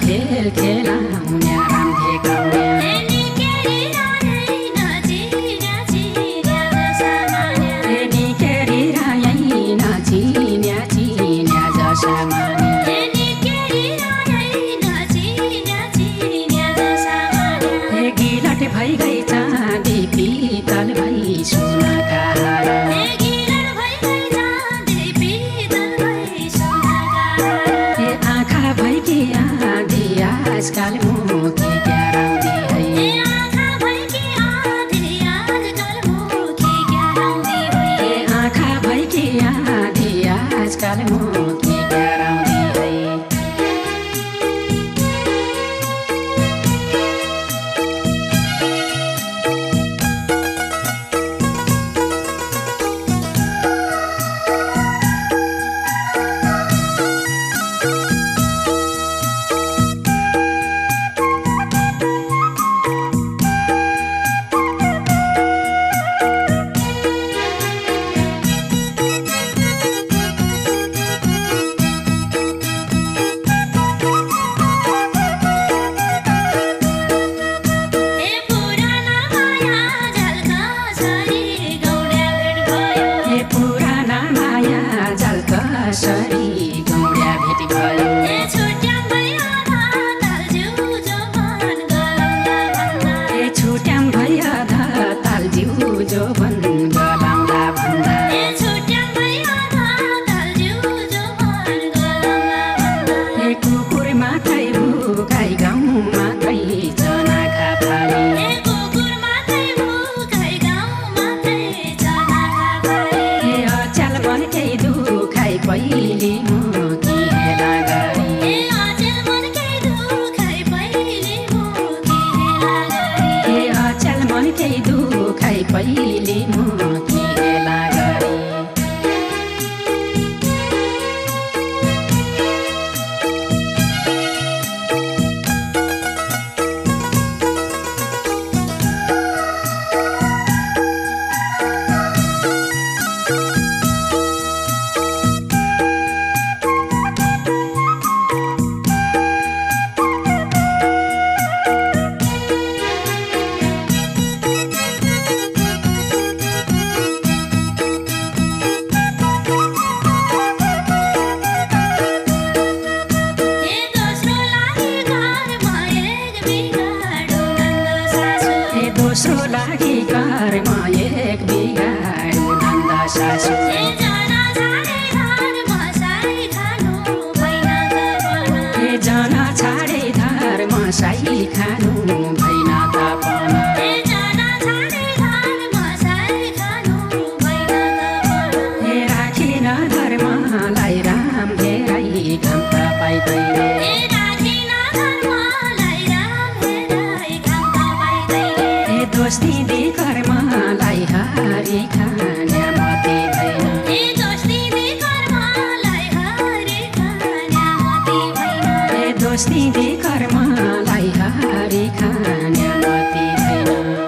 खेल खेलाउने राम्थे गाउने निकेरी रायै नाचिन्या चिन्या जसा माने गिलट भई गई चाँदी पितल भई सोनाका हार आँखा भई कि आधी आजकल मुखी ग्याराउँदी है आँखा भई कि आधी आजकल मुखी ग्याराउँदी है कसरी गौड्या भेट भयो छुट्याम भयो तालज्यू जो भन गलाउँला भन्दा कुकुर मात्रै भुकाई गाउँ मात्रै चनाखा फाली अचाल बनकै दुखाइ पहिले मुखी हेला गरी अचाल मनकै दुखाइ पहिले मुखी हेला गरी दोस्रो लागि घरमा एक बिगाडु नन्द सासु जना छाडे धर्म साई खानु भैन तपन राखिन धर्मलाई राम धेरै घम त पाइँदैन दोस्ती दे कर्मलाई हारी खाने मते भएन दोस्ती दे कर्मलाई हारी खाने मते भएन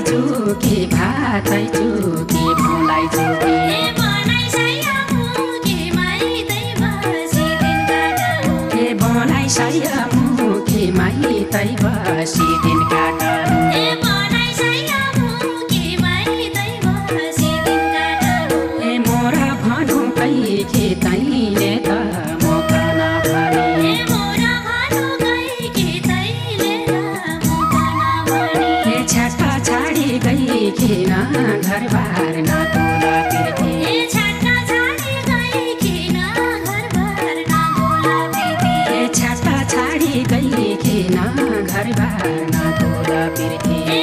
चुकी भातै चुकी भौलाई चुकी बनाइ साया मुखी माइतै बसी दिन काटनु मोर भनु कैकी तैले त मोकन भनी छट्टा छाडी गई किन घरबार नतोला पिर्थे छट्टा छाडी गई किन घरबार नतोला पिर्थे